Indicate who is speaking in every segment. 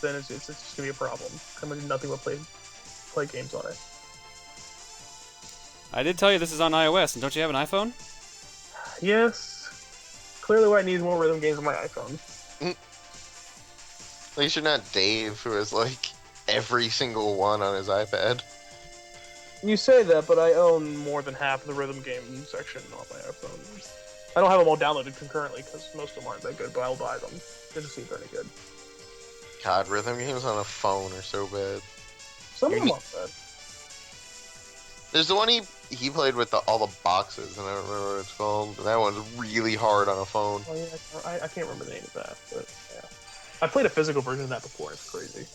Speaker 1: then it's just gonna be a problem. I'm gonna do nothing but play games on it.
Speaker 2: I did tell you this is on iOS, and don't you have an iPhone?
Speaker 1: Yes. Clearly, what I need is more rhythm games on my iPhone.
Speaker 3: At least you're not Dave, who has like every single one on his iPad.
Speaker 1: You say that, but I own more than half of the rhythm game section on my iPhone. I don't have them all downloaded concurrently because most of them aren't that good, but I'll buy them just to see if they're any good.
Speaker 3: God, rhythm games on a phone are so bad.
Speaker 1: Some of
Speaker 3: You
Speaker 1: them
Speaker 3: need-
Speaker 1: aren't bad.
Speaker 3: There's the one he played with all the boxes, and I don't remember what it's called. That one's really hard on a phone.
Speaker 1: Oh, yeah, I can't remember the name of that, but yeah. I played a physical version of that before. It's crazy.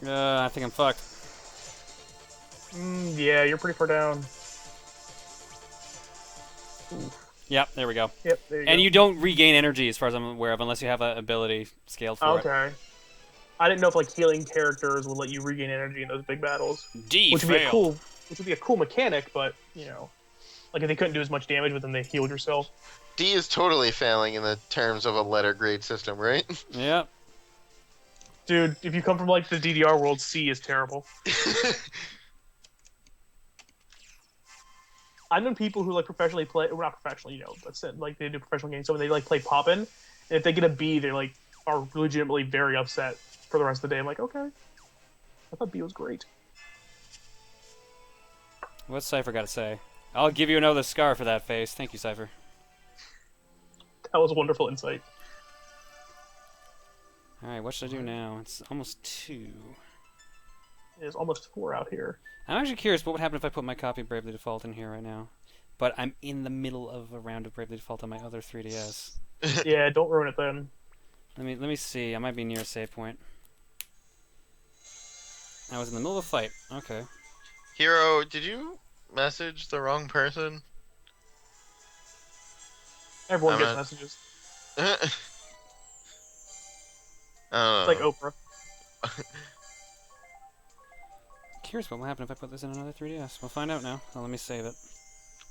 Speaker 2: I think I'm fucked.
Speaker 1: Yeah, you're pretty far down. Ooh.
Speaker 2: Yep, there we go.
Speaker 1: Yep, there you go.
Speaker 2: And you don't regain energy, as far as I'm aware of, unless you have an ability scaled for it.
Speaker 1: Okay. I didn't know if like healing characters would let you regain energy in those big battles,
Speaker 2: D
Speaker 1: which would be
Speaker 2: failed.
Speaker 1: which would be a cool mechanic. But you know, like if they couldn't do as much damage, but then they healed yourself.
Speaker 3: D is totally failing in the terms of a letter grade system, right?
Speaker 2: Yep.
Speaker 1: Dude, if you come from like the DDR world, C is terrible. I know people who like professionally play, well, not professionally, but like they do professional games. So when they like play Poppin', and if they get a B, they like are legitimately very upset for the rest of the day. I'm like, okay, I thought B was great.
Speaker 2: What's Cypher got to say? I'll give you another scar for that face. Thank you, Cypher.
Speaker 1: That was a wonderful insight.
Speaker 2: Alright, what should I do now? It's almost 2.
Speaker 1: There's almost 4 out here.
Speaker 2: I'm actually curious what would happen if I put my copy of Bravely Default in here right now. But I'm in the middle of a round of Bravely Default on my other 3DS.
Speaker 1: Yeah, don't ruin it then.
Speaker 2: Let me see. I might be near a save point. I was in the middle of a fight. Okay.
Speaker 3: Hero, did you message the wrong person?
Speaker 1: Everyone
Speaker 3: I'm
Speaker 1: gets
Speaker 3: not-
Speaker 1: messages.
Speaker 3: Oh.
Speaker 1: It's like Oprah.
Speaker 2: Curious what will happen if I put this in another 3DS. We'll find out now. Well, let me save it.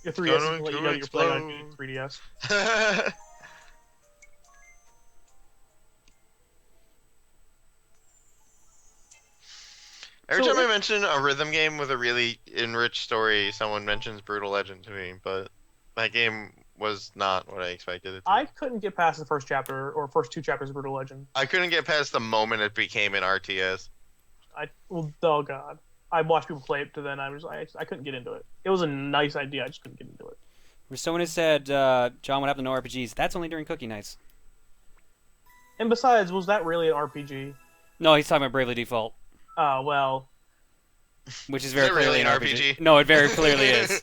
Speaker 1: Your 3DS is gonna let you know you're playing on your 3DS.
Speaker 3: Every
Speaker 1: So
Speaker 3: time I
Speaker 1: if-
Speaker 3: mention a rhythm game with a really enriched story, someone mentions Brutal Legend to me, but that game was not what I expected it to be.
Speaker 1: I couldn't get past the first chapter or first 2 chapters of Brutal Legend.
Speaker 3: I couldn't get past the moment it became an RTS.
Speaker 1: Oh god, I watched people play it to then. I couldn't get into it. It was a nice idea. I just couldn't get into it.
Speaker 2: For someone who said, John, what happened to no RPGs? That's only during cookie nights.
Speaker 1: And besides, was that really an RPG?
Speaker 2: No, he's talking about Bravely Default,
Speaker 1: Oh well.
Speaker 2: which is very
Speaker 3: Is it
Speaker 2: clearly
Speaker 3: really
Speaker 2: an
Speaker 3: an
Speaker 2: RPG.
Speaker 3: RPG?
Speaker 2: No, it very clearly is.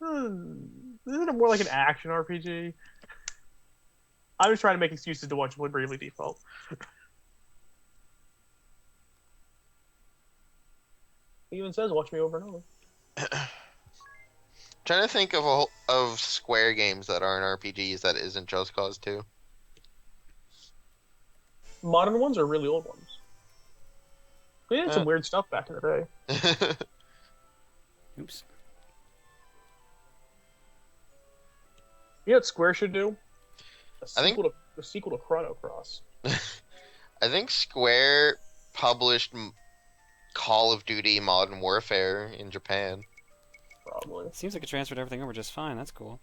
Speaker 1: Isn't it more like an action RPG? I was trying to make excuses to watch Bravely Default. He even says, "Watch me over and over."
Speaker 3: Trying to think of Square games that aren't RPGs that isn't Just Cause 2.
Speaker 1: Modern ones or really old ones? We did some weird stuff back in the day.
Speaker 2: Oops.
Speaker 1: You know what Square should do?
Speaker 3: I think-
Speaker 1: A sequel to Chrono Cross.
Speaker 3: I think Square published Call of Duty Modern Warfare in Japan.
Speaker 1: Probably.
Speaker 2: Seems like it transferred everything over just fine. That's cool.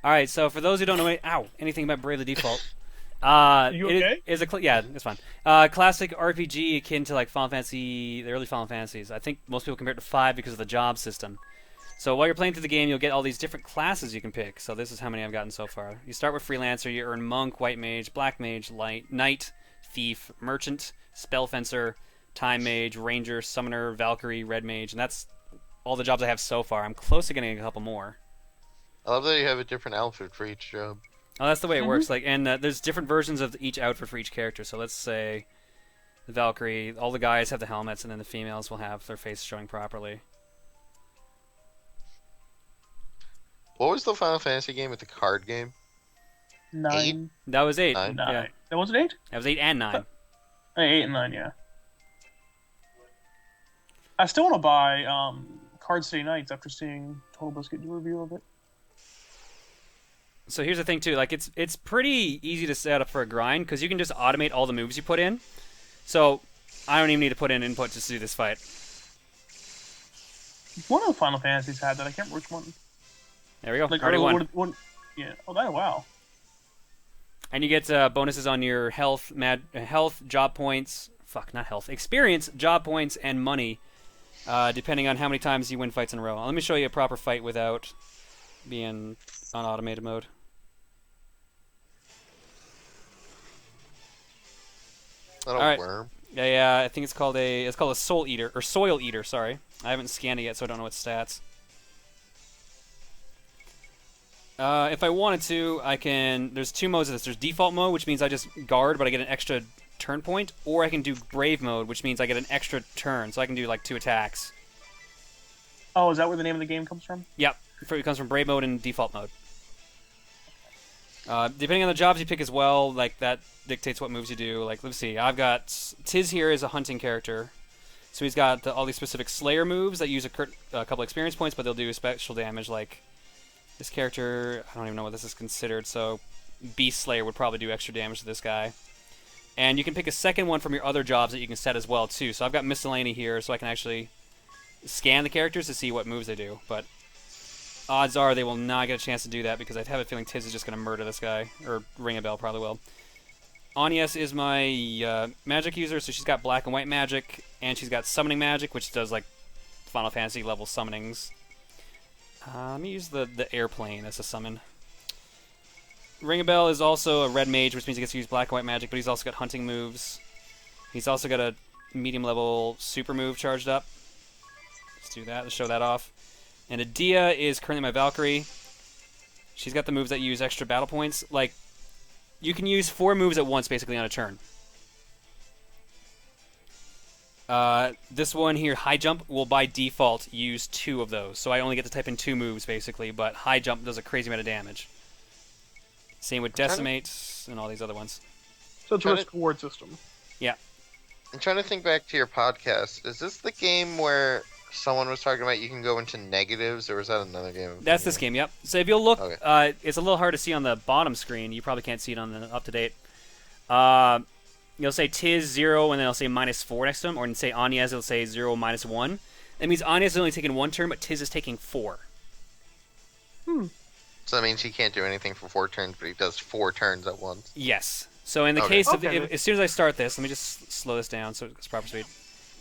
Speaker 2: All right, so for those who don't know anything about Bravely Default,
Speaker 1: You okay?
Speaker 2: It is yeah, it's fine. Classic RPG akin to like Final Fantasy, the early Final Fantasies. I think most people compare it to 5 because of the job system. So while you're playing through the game, you'll get all these different classes you can pick. So this is how many I've gotten so far. You start with Freelancer, you earn Monk, White Mage, Black Mage, Knight, Thief, Merchant, Spell Fencer, Time Mage, Ranger, Summoner, Valkyrie, Red Mage, and that's all the jobs I have so far. I'm close to getting a couple more.
Speaker 3: I love that you have a different outfit for each job.
Speaker 2: Oh, that's the way it works. Like, and there's different versions of each outfit for each character. So let's say the Valkyrie, all the guys have the helmets, and then the females will have their face showing properly.
Speaker 3: What was the Final Fantasy game with the card game?
Speaker 1: 9.
Speaker 2: That was 8.
Speaker 3: 9?
Speaker 2: Yeah,
Speaker 1: That wasn't 8?
Speaker 2: that was 8 and 9.
Speaker 1: 8 and 9, yeah. I still want to buy Card City Nights after seeing Total Biscuit do a review of it.
Speaker 2: So here's the thing too, like it's pretty easy to set up for a grind because you can just automate all the moves you put in. So I don't even need to put in input just to do this fight.
Speaker 1: One of the Final Fantasies had that. I can't remember which one.
Speaker 2: There we go.
Speaker 1: Like,
Speaker 2: Already won.
Speaker 1: Yeah. Oh, that wow.
Speaker 2: And you get bonuses on your health, health, job points. Fuck, not health. Experience, job points, and money, depending on how many times you win fights in a row. Let me show you a proper fight without being on automated mode.
Speaker 3: Not a
Speaker 2: All right.
Speaker 3: worm.
Speaker 2: Yeah, I think it's called a soul eater or soil eater. Sorry, I haven't scanned it yet, so I don't know its stats. If I wanted to, I can. There's two modes of this. There's default mode, which means I just guard, but I get an extra turn point, or I can do brave mode, which means I get an extra turn, so I can do like 2 attacks.
Speaker 1: Oh, is that where the name of the game comes from?
Speaker 2: Yep, it comes from brave mode and default mode. Depending on the jobs you pick as well, like that dictates what moves you do. Like, let's see, I've got Tiz here is a hunting character, so he's got all these specific Slayer moves that use a couple experience points, but they'll do special damage. Like this character, I don't even know what this is considered. So Beast Slayer would probably do extra damage to this guy. And you can pick a second one from your other jobs that you can set as well too. So I've got Miscellany here, so I can actually scan the characters to see what moves they do, but odds are they will not get a chance to do that because I have a feeling Tiz is just going to murder this guy, or ring a bell probably will. Agnes is my magic user, so she's got black and white magic, and she's got summoning magic, which does like Final Fantasy level summonings. Let me use the airplane as a summon. Ring-a-Bell is also a red mage, which means he gets to use black and white magic, but he's also got hunting moves. He's also got a medium level super move charged up. Let's do that to show that off. And Adia is currently my Valkyrie. She's got the moves that use extra battle points. Like, you can use 4 moves at once, basically, on a turn. This one here, High Jump, will by default use 2 of those. So I only get to type in 2 moves, basically, but High Jump does a crazy amount of damage. Same with Decimate and all these other ones.
Speaker 1: So it's a risk reward system.
Speaker 2: Yeah.
Speaker 3: I'm trying to think back to your podcast. Is this the game where someone was talking about you can go into negatives, or was that another game?
Speaker 2: That's this game, yep. So if you'll look,
Speaker 3: Okay.
Speaker 2: it's a little hard to see on the bottom screen. You probably can't see it on the up-to-date. You'll say Tiz 0, and then it'll say -4 next to him, or say Agnes, it'll say 0, -1. That means Agnes is only taking 1 turn, but Tiz is taking 4.
Speaker 3: So that means he can't do anything for 4 turns, but he does 4 turns at once.
Speaker 2: Yes. So in the
Speaker 3: Okay.
Speaker 2: case of,
Speaker 1: Okay.
Speaker 2: as soon as I start this, let me just slow this down so it's proper speed.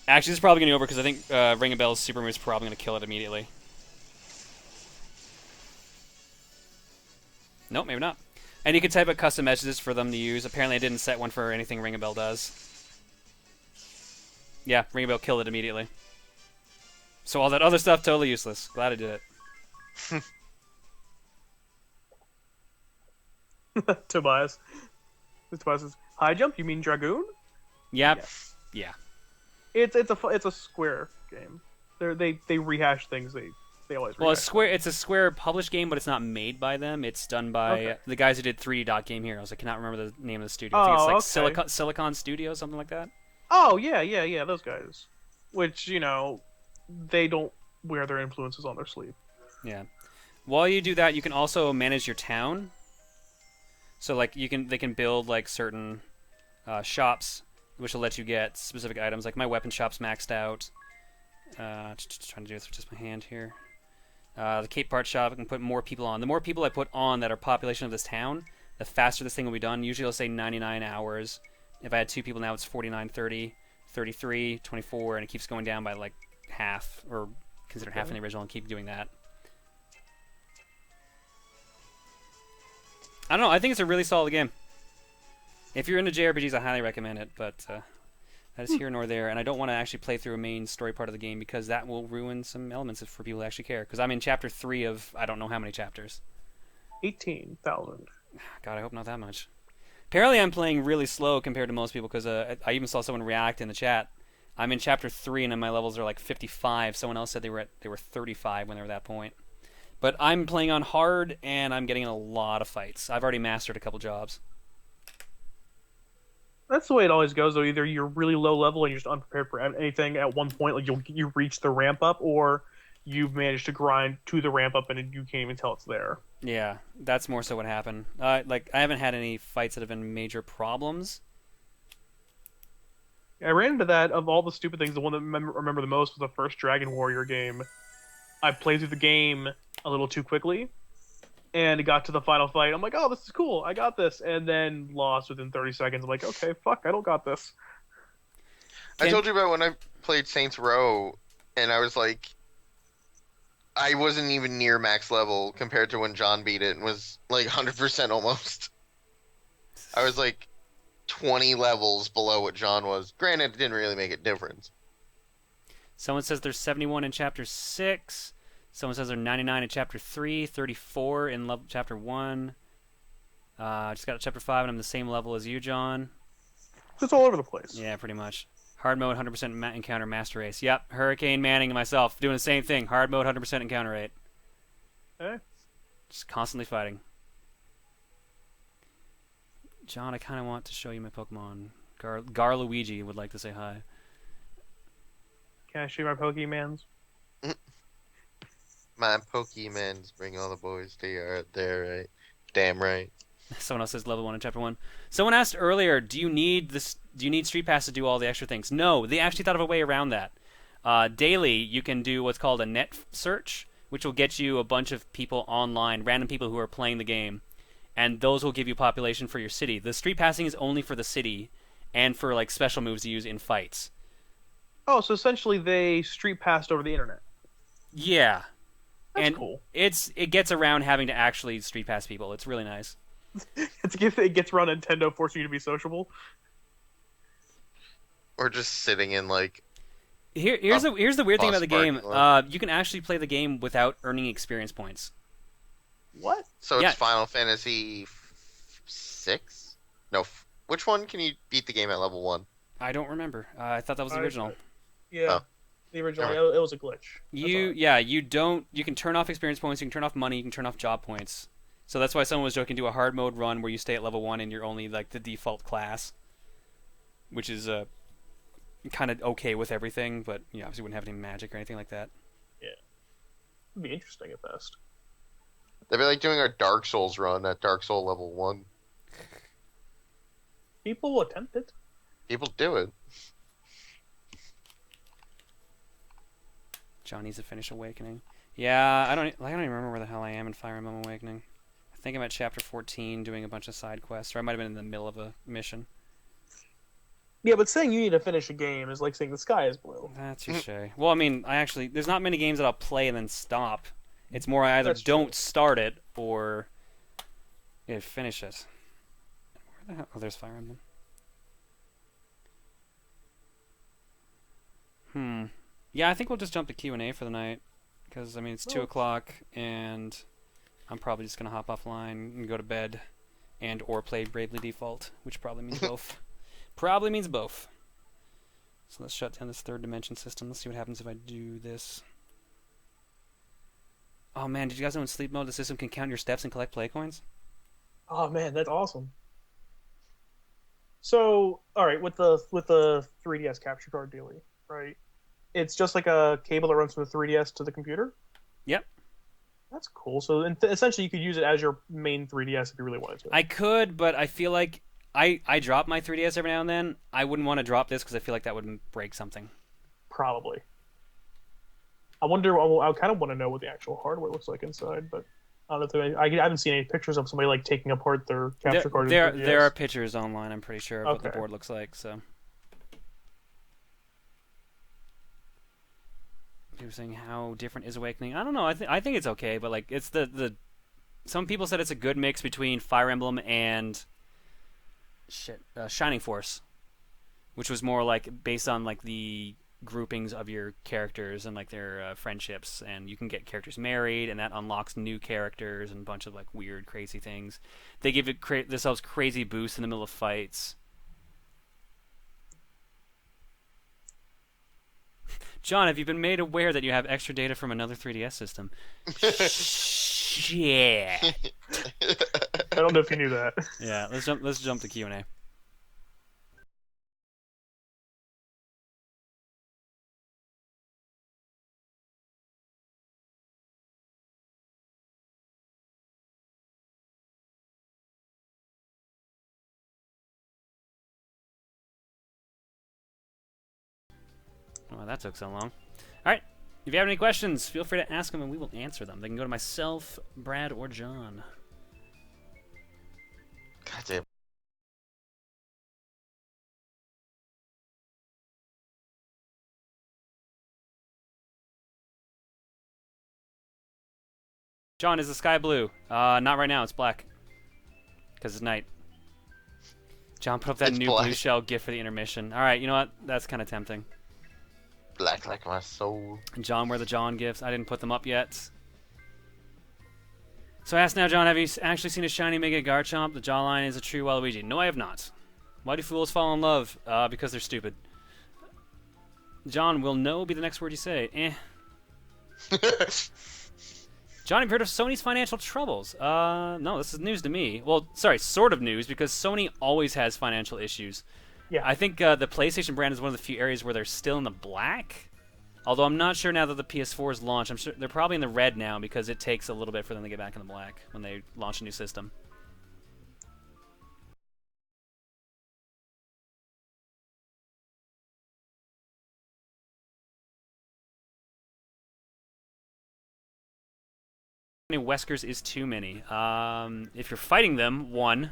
Speaker 2: Actually, this is probably going to be over because I think Ring-a-Bell's super move is probably going to kill it immediately. Nope, maybe not. And you can type out custom messages for them to use. Apparently I didn't set one for anything Ring-a-Bell does. Yeah, Ring-a-Bell killed it immediately. So all that other stuff, totally useless. Glad I did it.
Speaker 1: Tobias. Tobias says, high jump? You mean Dragoon?
Speaker 2: Yep. Yeah.
Speaker 1: It's a square game. They rehash things. They always
Speaker 2: Well,
Speaker 1: rehash.
Speaker 2: it's a Square published game, but it's not made by them. It's done by the guys who did 3D Dot Game Heroes. I cannot remember the name of the studio. I think it's like Silicon Studio, something like that.
Speaker 1: Oh yeah, those guys. Which they don't wear their influences on their sleeve.
Speaker 2: Yeah. While you do that, you can also manage your town. So like they can build like certain shops, which will let you get specific items. Like my weapon shop's maxed out. Just trying to do this with just my hand here. The Cape Part shop, I can put more people on. The more people I put on that are population of this town, the faster this thing will be done. Usually it'll say 99 hours. If I had 2 people now, it's 49, 30, 33, 24, and it keeps going down by like half, or considered half in the original, and keep doing that. I don't know. I think it's a really solid game. If you're into JRPGs, I highly recommend it, but that is here nor there, and I don't want to actually play through a main story part of the game because that will ruin some elements for people who actually care. Because I'm in chapter 3 of I don't know how many chapters.
Speaker 1: 18,000.
Speaker 2: God, I hope not that much. Apparently, I'm playing really slow compared to most people because I even saw someone react in the chat. I'm in chapter 3 and my levels are like 55. Someone else said they were 35 when they were at that point. But I'm playing on hard and I'm getting in a lot of fights. I've already mastered a couple jobs.
Speaker 1: That's the way it always goes, though. Either you're really low level and you're just unprepared for anything at one point, like you reach the ramp up, or you've managed to grind to the ramp up and you can't even tell it's there.
Speaker 2: Yeah, that's more so what happened. Like I haven't had any fights that have been major problems.
Speaker 1: I ran into that of all the stupid things. The one that I remember the most was the first Dragon Warrior game. I played through the game a little too quickly, and it got to the final fight. I'm like, oh, this is cool. I got this, and then lost within 30 seconds. I'm like, okay, fuck, I don't got this.
Speaker 3: I told you about when I played Saints Row, and I was like, I wasn't even near max level compared to when John beat it and was like 100% almost. I was like 20 levels below what John was. Granted, it didn't really make a difference.
Speaker 2: Someone says there's 71 in Chapter 6. Someone says there's 99 in Chapter 3, 34 in Chapter 1. Just got to Chapter 5, and I'm the same level as you, John.
Speaker 1: It's all over the place.
Speaker 2: Yeah, pretty much. Hard mode, 100% encounter master race. Yep, Hurricane Manning and myself doing the same thing. Hard mode, 100% encounter rate.
Speaker 1: Eh?
Speaker 2: Just constantly fighting. John, I kind of want to show you my Pokemon. Garluigi would like to say hi.
Speaker 1: Can I shoot my Pokemans?
Speaker 3: My Pokemons bring all the boys to you there, right? Damn right.
Speaker 2: Someone else says level 1 in Chapter 1. Someone asked earlier, do you need Street Pass to do all the extra things? No, they actually thought of a way around that. Daily, you can do what's called a net search, which will get you a bunch of people online, random people who are playing the game, and those will give you population for your city. The Street Passing is only for the city and for like special moves to use in fights.
Speaker 1: Oh, so essentially they street passed over the internet.
Speaker 2: Yeah.
Speaker 1: That's cool.
Speaker 2: It gets around having to actually Street Pass people. It's really nice.
Speaker 1: It gets around Nintendo forcing you to be sociable.
Speaker 3: Or just sitting in like.
Speaker 2: Here's the weird thing about the game.
Speaker 3: Lot.
Speaker 2: You can actually play the game without earning experience points.
Speaker 1: What?
Speaker 3: So it's Final Fantasy 6? No, which one can you beat the game at level 1?
Speaker 2: I don't remember. I thought that was the original.
Speaker 1: Yeah, the original. It was a glitch.
Speaker 2: You can turn off experience points. You can turn off money. You can turn off job points. So that's why someone was joking, do a hard mode run where you stay at level 1 and you're only like the default class, which is kind of okay with everything, but you obviously wouldn't have any magic or anything like that.
Speaker 1: Yeah, it'd be interesting at best.
Speaker 3: They'd be like doing a Dark Souls run at Dark Soul level 1.
Speaker 1: People will attempt it.
Speaker 3: People do it.
Speaker 2: John needs to finish Awakening. Yeah, I don't even remember where the hell I am in Fire Emblem Awakening. I think I'm at Chapter 14 doing a bunch of side quests, or I might have been in the middle of a mission.
Speaker 1: Yeah, but saying you need to finish a game is like saying the sky is blue.
Speaker 2: That's touche. Well, I mean, there's not many games that I'll play and then stop. It's more I either don't start it or finish it. Where the hell? Oh, there's Fire Emblem. Yeah, I think we'll just jump to Q&A for the night. Because, I mean, it's 2 o'clock, and I'm probably just going to hop offline and go to bed or play Bravely Default, which probably means both. Probably means both. So let's shut down this third dimension system. Let's see what happens if I do this. Oh, man, did you guys know in sleep mode the system can count your steps and collect play coins?
Speaker 1: Oh, man, that's awesome. So, all right, with the 3DS capture card dealie, right? It's just like a cable that runs from the 3DS to the computer?
Speaker 2: Yep.
Speaker 1: That's cool. So essentially you could use it as your main 3DS if you really wanted to.
Speaker 2: I could, but I feel like I drop my 3DS every now and then. I wouldn't want to drop this because I feel like that would break something.
Speaker 1: Probably. I wonder, I kind of want to know what the actual hardware looks like inside, but I don't know if I haven't seen any pictures of somebody like taking apart their capture card.
Speaker 2: There are pictures online, I'm pretty sure, of what the board looks like, so... He was saying how different is Awakening. I don't know. I think it's okay, but like it's the some people said it's a good mix between Fire Emblem and Shining Force, which was more like based on like the groupings of your characters and like their friendships, and you can get characters married, and that unlocks new characters and a bunch of like weird, crazy things. They give themselves crazy boosts in the middle of fights. John, have you been made aware that you have extra data from another 3DS system? Shit.
Speaker 1: I don't know if you knew that.
Speaker 2: Yeah, let's jump to Q&A. why that took so long. All right. If you have any questions, feel free to ask them and we will answer them. They can go to myself, Brad, or John.
Speaker 3: God damn.
Speaker 2: John, is the sky blue? Not right now. It's black. Because it's night. John put up that
Speaker 3: It's
Speaker 2: new
Speaker 3: black.
Speaker 2: blue shell gift for the intermission. All right, you know what? That's kind of tempting.
Speaker 3: Black like my soul.
Speaker 2: John, where the John gifts? I didn't put them up yet. So I asked now, John, have you actually seen a shiny Mega Garchomp? The jawline is a true Waluigi. No, I have not. Why do fools fall in love? Because they're stupid. John, will no be the next word you say? John, have you heard of Sony's financial troubles? No, this is news to me. Well, sorry, sort of news, because Sony always has financial issues.
Speaker 1: Yeah.
Speaker 2: I think the PlayStation brand is one of the few areas where they're still in the black. Although I'm not sure now that the PS4 is launched. I'm sure they're probably in the red now because it takes a little bit for them to get back in the black when they launch a new system. How many Weskers is too many? If you're fighting them, 1.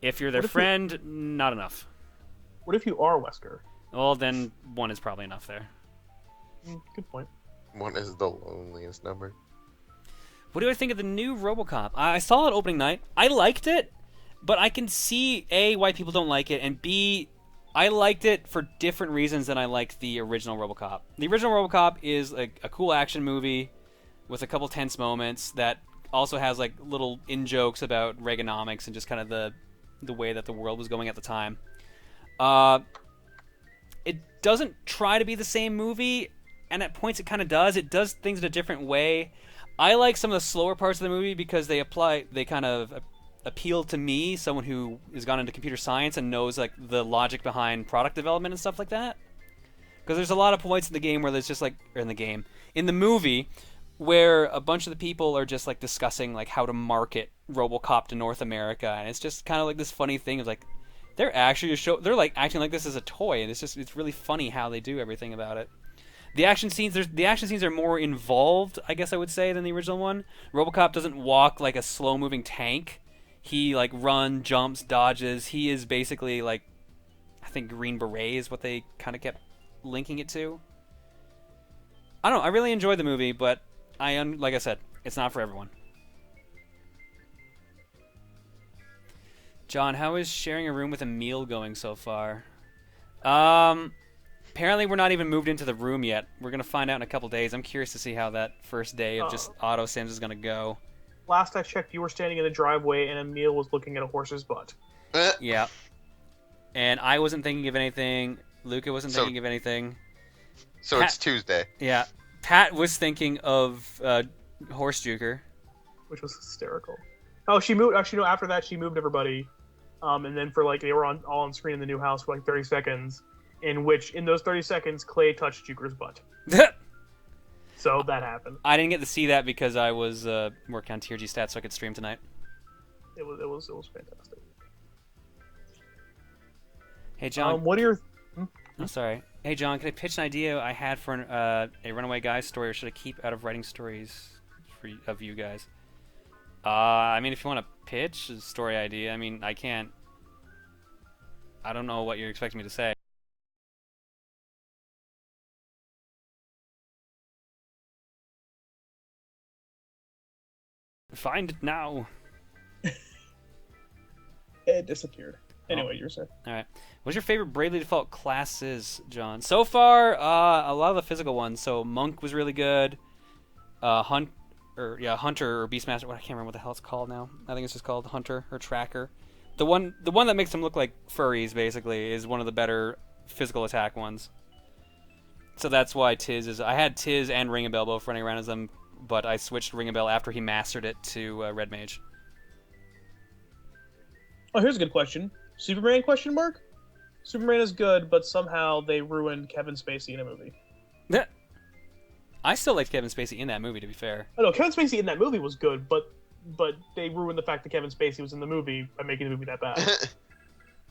Speaker 2: If you're their friend, not enough.
Speaker 1: What if you are Wesker?
Speaker 2: Well, then 1 is probably enough there.
Speaker 1: Good point.
Speaker 3: 1 is the loneliest number.
Speaker 2: What do I think of the new RoboCop? I saw it opening night. I liked it, but I can see, A, why people don't like it, and B, I liked it for different reasons than I liked the original RoboCop. The original RoboCop is like a cool action movie with a couple tense moments that also has like little in-jokes about Reaganomics and just kind of the way that the world was going at the time. It doesn't try to be the same movie, and at points it kind of does. It does things in a different way. I like some of the slower parts of the movie because they kind of appeal to me, someone who has gone into computer science and knows like the logic behind product development and stuff like that. Because there's a lot of points in the game where there's just like, or in the movie, where a bunch of the people are just like discussing like how to market RoboCop to North America, and it's just kind of like this funny thing of like they're like acting like this is a toy, and it's really funny how they do everything about it. The action scenes are more involved, I guess I would say, than the original one. RoboCop doesn't walk like a slow-moving tank. He like runs, jumps, dodges. He is basically like, I think Green Beret is what they kind of kept linking it to. I don't know. I really enjoyed the movie, but like I said, it's not for everyone. John, how is sharing a room with Emil going so far? Apparently we're not even moved into the room yet. We're going to find out in a couple days. I'm curious to see how that first day of just auto sims is going to go.
Speaker 1: Last I checked, you were standing in the driveway and Emil was looking at a horse's butt.
Speaker 2: Yeah. And I wasn't thinking of anything. Luca wasn't thinking of anything.
Speaker 3: So it's Tuesday.
Speaker 2: Yeah. Pat was thinking of Horse Juker. Which
Speaker 1: was hysterical. Oh, she moved. Actually, no, after that, she moved everybody. And then for like, they were all on screen in the new house for like 30 seconds. In those 30 seconds, Clay touched Juker's butt. So that happened.
Speaker 2: I didn't get to see that because I was working on TRG stats so I could stream tonight.
Speaker 1: It was fantastic.
Speaker 2: Hey John.
Speaker 1: What are your?
Speaker 2: I'm sorry. Hey John, can I pitch an idea I had for a Runaway Guy story, or should I keep out of writing stories of you guys? I mean, if you want to pitch a story idea, I mean, I can't. I don't know what you're expecting me to say. Find it now.
Speaker 1: It disappeared. Anyway, you're saying.
Speaker 2: All right. What's your favorite Bravely Default classes, John? So far, a lot of the physical ones. So Monk was really good. Hunter or Beastmaster. I can't remember what the hell it's called now. I think it's just called Hunter or Tracker. The one that makes them look like furries, basically, is one of the better physical attack ones. So that's why Tiz is. I had Tiz and Ring a Bell both running around as them, but I switched Ring a Bell after he mastered it to Red Mage.
Speaker 1: Oh, here's a good question. Superman ? Superman is good, but somehow they ruined Kevin Spacey in a movie.
Speaker 2: I still liked Kevin Spacey in that movie, to be fair.
Speaker 1: Oh, no, Kevin Spacey in that movie was good, but they ruined the fact that Kevin Spacey was in the movie by making the movie that bad.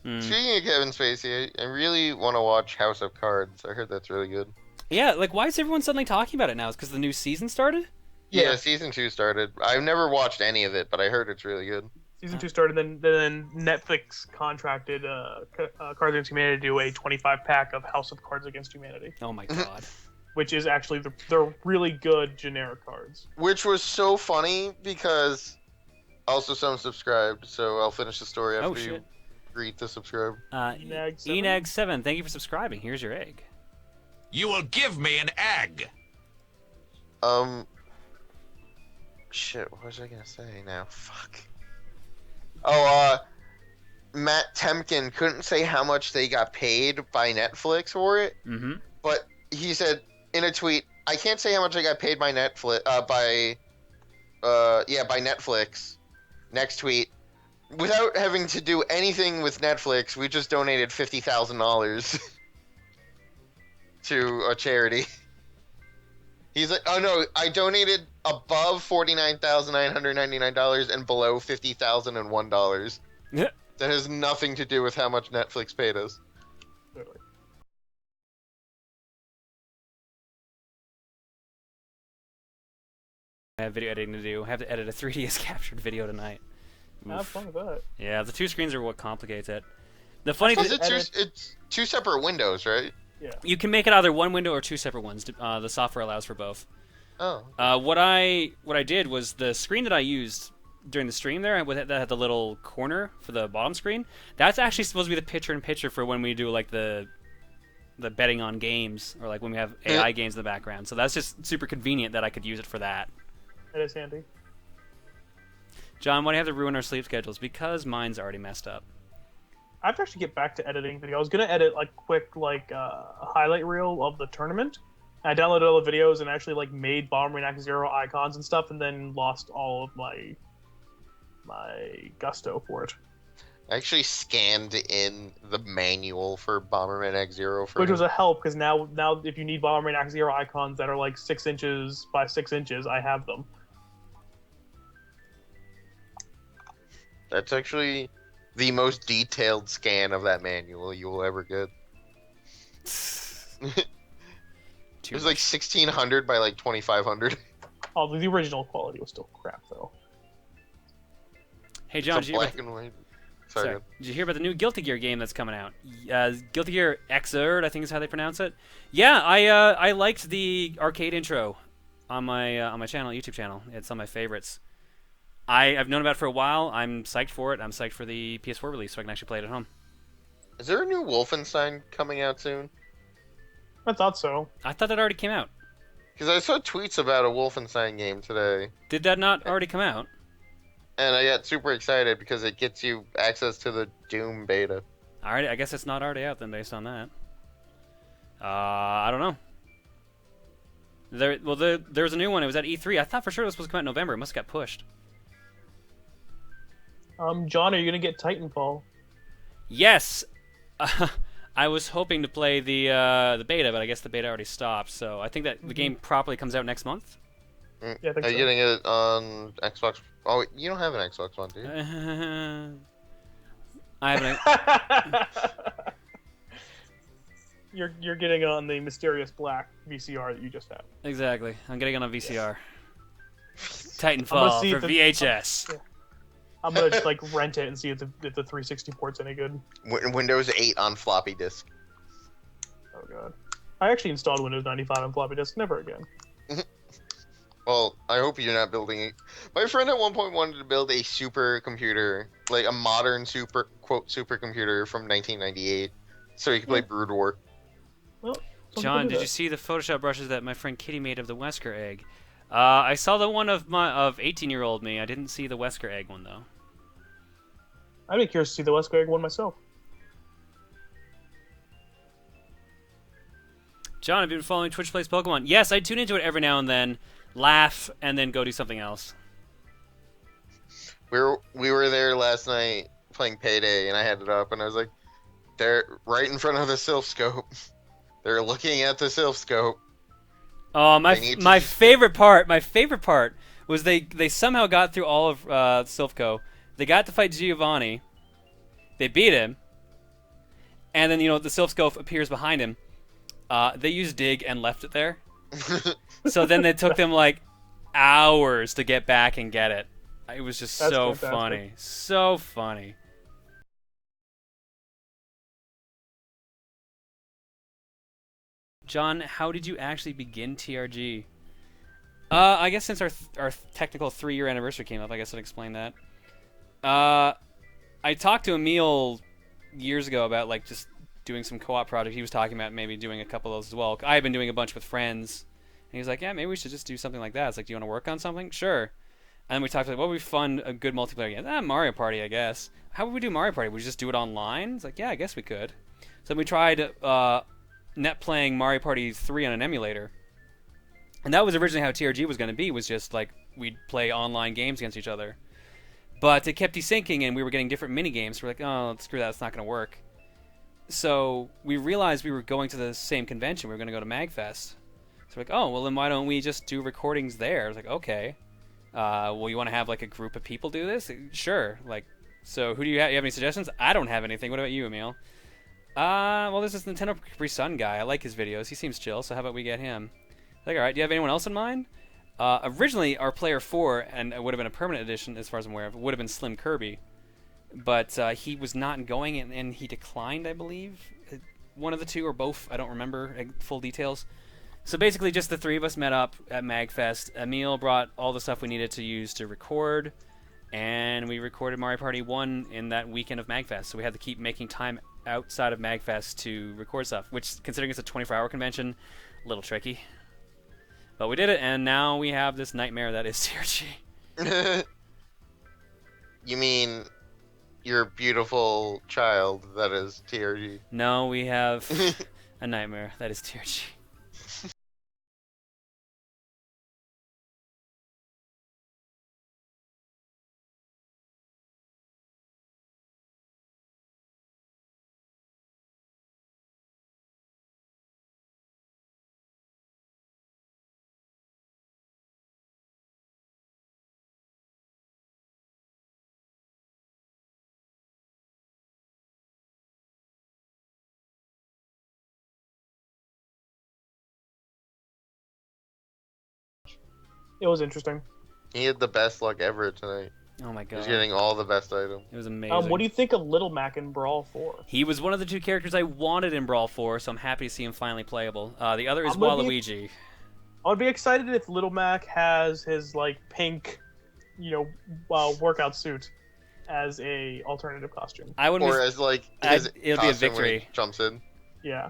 Speaker 3: Speaking of Kevin Spacey, I really want to watch House of Cards. I heard that's really good.
Speaker 2: Yeah, like why is everyone suddenly talking about it now? Is because the new season started?
Speaker 3: Yeah, season 2 started. I've never watched any of it, but I heard it's really good.
Speaker 1: Season 2 started, then Netflix contracted Cards Against Humanity to do a 25-pack of House of Cards Against Humanity.
Speaker 2: Oh my god.
Speaker 1: Which is actually they're really good generic cards.
Speaker 3: Which was so funny because also some subscribed, so I'll finish the story after you greet the subscribe.
Speaker 2: Enag7, thank you for subscribing. Here's your egg.
Speaker 4: You will give me an egg.
Speaker 3: Shit, what was I gonna say now? Fuck. Oh, Matt Temkin couldn't say how much they got paid by Netflix for it.
Speaker 2: Mm-hmm.
Speaker 3: But he said in a tweet, I can't say how much I got paid by Netflix, by Netflix. Next tweet. Without having to do anything with Netflix, we just donated $50,000 to a charity. He's like, oh no, I donated above $49,999 and below $50,001.
Speaker 2: Yeah.
Speaker 3: That has nothing to do with how much Netflix paid us.
Speaker 2: I have video editing to do. I have to edit a 3DS captured video tonight.
Speaker 1: Have fun with that.
Speaker 2: Yeah, the two screens are what complicates it. The funny thing
Speaker 3: It's two separate windows, right?
Speaker 1: Yeah.
Speaker 2: You can make it either one window or two separate ones. The software allows for both.
Speaker 3: Oh.
Speaker 2: What I did was the screen that I used during the stream there, that had the little corner for the bottom screen. That's actually supposed to be the picture-in-picture for when we do like the betting on games, or like when we have AI games in the background. So that's just super convenient that I could use it for that.
Speaker 1: It is handy.
Speaker 2: John, why do you have to ruin our sleep schedules? Because mine's already messed up.
Speaker 1: I have to actually get back to editing video. I was gonna edit like quick highlight reel of the tournament. I downloaded all the videos and actually made Bomberman Act Zero icons and stuff, and then lost all of my gusto for it.
Speaker 3: I actually scanned in the manual for Bomberman X-Zero
Speaker 1: which was a help, because now if you need Bomberman Act Zero icons that are like 6 inches by 6 inches, I have them.
Speaker 3: That's actually the most detailed scan of that manual you will ever get. It was like 1600 by like 2500.
Speaker 1: Oh, the original quality was still crap though.
Speaker 2: Hey John,
Speaker 3: It's black and white. Sorry.
Speaker 2: Did you hear about the new Guilty Gear game that's coming out? Guilty Gear Xrd, I think is how they pronounce it. Yeah, I liked the arcade intro on my channel, YouTube channel. It's on my favorites. I've known about it for a while. I'm psyched for it. I'm psyched for the PS4 release so I can actually play it at home.
Speaker 3: Is there a new Wolfenstein coming out soon?
Speaker 1: I thought so.
Speaker 2: I thought that already came out.
Speaker 3: Because I saw tweets about a Wolfenstein game today.
Speaker 2: Did that not already come out?
Speaker 3: And I got super excited because it gets you access to the Doom beta.
Speaker 2: Alright, I guess it's not already out then based on that. I don't know. There was a new one. It was at E3. I thought for sure it was supposed to come out in November. It must have got pushed.
Speaker 1: John, are you gonna get Titanfall?
Speaker 2: Yes. I was hoping to play the beta, but I guess the beta already stopped. So I think that the game properly comes out next month.
Speaker 1: Yeah, I think
Speaker 3: Are you getting it on Xbox? Oh, you don't have an Xbox One, do you?
Speaker 2: I haven't.
Speaker 1: You're getting it on the mysterious black VCR that you just have.
Speaker 2: Exactly. I'm getting on a VCR. Titanfall for VHS.
Speaker 1: Yeah. I'm gonna rent it and see if the 360 port's any good.
Speaker 3: Windows 8 on floppy disk.
Speaker 1: Oh god. I actually installed Windows 95 on floppy disk. Never again.
Speaker 3: Well, I hope you're not building it. My friend at one point wanted to build a supercomputer, like a modern supercomputer from 1998, so he could play Brood War.
Speaker 1: Well,
Speaker 2: John, did you see the Photoshop brushes that my friend Kitty made of the Wesker egg? I saw the one of 18-year-old me. I didn't see the Wesker egg one though.
Speaker 1: I'd be curious to see the Wesker egg one myself.
Speaker 2: John, have you been following Twitch Plays Pokemon? Yes, I tune into it every now and then, laugh, and then go do something else.
Speaker 3: We were there last night playing Payday, and I had it up, and I was like, they're right in front of the Sylph Scope. They're looking at the Sylph Scope.
Speaker 2: Oh, my favorite part was they somehow got through all of Silphco. They got to fight Giovanni. They beat him. And then, the Silph Scope appears behind him. They used dig and left it there. So then it took them like hours to get back and get it. It was just
Speaker 1: That's
Speaker 2: so
Speaker 1: fantastic.
Speaker 2: funny. So funny. John, how did you actually begin TRG? I guess since our technical 3-year anniversary came up, I guess I'd explain that. I talked to Emil years ago about like just doing some co-op project. He was talking about maybe doing a couple of those as well. I had been doing a bunch with friends, and he was like, "Yeah, maybe we should just do something like that." It's like, "Do you want to work on something?" Sure. And then we talked like, "What would be fun? A good multiplayer game? Mario Party, I guess." How would we do Mario Party? Would we just do it online? It's like, yeah, I guess we could. So we tried net playing Mario Party 3 on an emulator. And that was originally how TRG was going to be, was just like we'd play online games against each other. But it kept desyncing and we were getting different mini games. So we're like, oh, screw that, it's not going to work. So we realized we were going to the same convention. We were going to go to MagFest. So we're like, oh, well then why don't we just do recordings there? I was like, okay. Well, you want to have like a group of people do this? Sure. Like, so who do you have? You have any suggestions? I don't have anything. What about you, Emil? Well, there's this Nintendo Capri Sun guy. I like his videos. He seems chill. So how about we get him? Like, all right. Do you have anyone else in mind? Originally, our player 4, and it would have been a permanent edition, as far as I'm aware of, would have been Slim Kirby, but he was not going, and he declined, I believe. One of the two or both. I don't remember full details. So basically, just the three of us met up at MagFest. Emil brought all the stuff we needed to use to record, and we recorded Mario Party 1 in that weekend of MagFest. So we had to keep making time outside of MagFest to record stuff, which, considering it's a 24-hour convention, a little tricky. But we did it, and now we have this nightmare that is TRG.
Speaker 3: You mean your beautiful child that is TRG?
Speaker 2: No, we have a nightmare that is TRG.
Speaker 1: It was interesting.
Speaker 3: He had the best luck ever tonight.
Speaker 2: Oh my god.
Speaker 3: He's getting all the best items.
Speaker 2: It was amazing.
Speaker 1: What do you think of Little Mac in Brawl 4?
Speaker 2: He was one of the two characters I wanted in Brawl 4, so I'm happy to see him finally playable. The other is Waluigi.
Speaker 1: I would be excited if Little Mac has his like pink, workout suit as a alternative costume.
Speaker 2: I wouldn't.
Speaker 3: Or as like his
Speaker 2: it'll be a
Speaker 3: costume when
Speaker 2: victory.
Speaker 3: he jumps in.
Speaker 1: Yeah,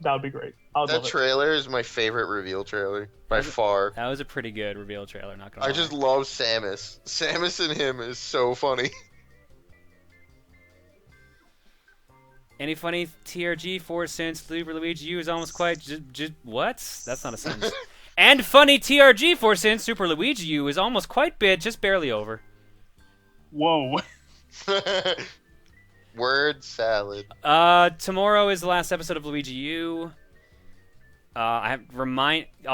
Speaker 1: that would be great. I would
Speaker 3: That
Speaker 1: love it.
Speaker 3: trailer is my favorite reveal trailer by far.
Speaker 2: That was a pretty good reveal trailer. Not gonna
Speaker 3: I
Speaker 2: lie.
Speaker 3: just love Samus. Samus and him is so funny.
Speaker 2: Any funny TRG for since Super Luigi U is almost quite what? That's not a sentence. And funny TRG for since Super Luigi U is almost quite just barely over.
Speaker 1: Whoa.
Speaker 3: Word salad.
Speaker 2: Tomorrow is the last episode of Luigi U. I'll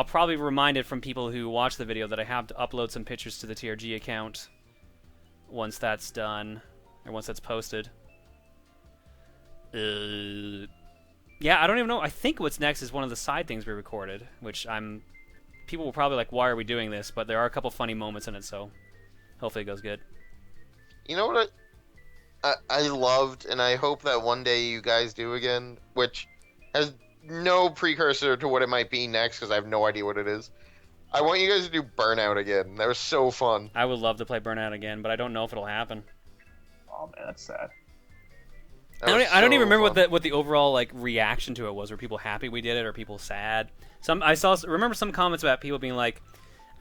Speaker 2: probably remind it from people who watch the video that I have to upload some pictures to the TRG account once that's done, or once that's posted. Yeah, I don't even know. I think what's next is one of the side things we recorded, which people will probably like, why are we doing this? But there are a couple funny moments in it, so hopefully it goes good.
Speaker 3: You know what I loved, and I hope that one day you guys do again, which has no precursor to what it might be next, because I have no idea what it is. I want you guys to do Burnout again. That was so fun.
Speaker 2: I would love to play Burnout again, but I don't know if it'll happen.
Speaker 1: Oh man, that's sad.
Speaker 2: I don't even remember what the overall like reaction to it was. Were people happy we did it, or people sad? Remember some comments about people being like,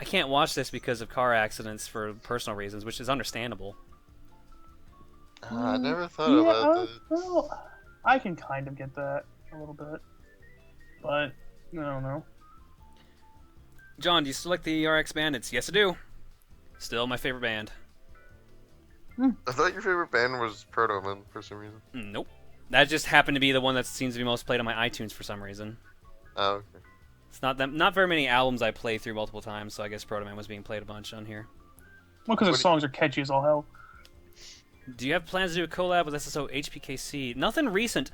Speaker 2: "I can't watch this because of car accidents for personal reasons," which is understandable.
Speaker 3: I never thought about that.
Speaker 1: Well, I can kind of get that a little bit, but I don't know.
Speaker 2: John, do you still like the RX Bandits? Yes, I do. Still my favorite band.
Speaker 3: I thought your favorite band was Proton for some reason.
Speaker 2: Nope. That just happened to be the one that seems to be most played on my iTunes for some reason.
Speaker 3: Oh, okay.
Speaker 2: It's not very many albums I play through multiple times, so I guess Proto Man was being played a bunch on here.
Speaker 1: Well, because the songs are catchy as all hell.
Speaker 2: Do you have plans to do a collab with SSO HPKC? Nothing recent.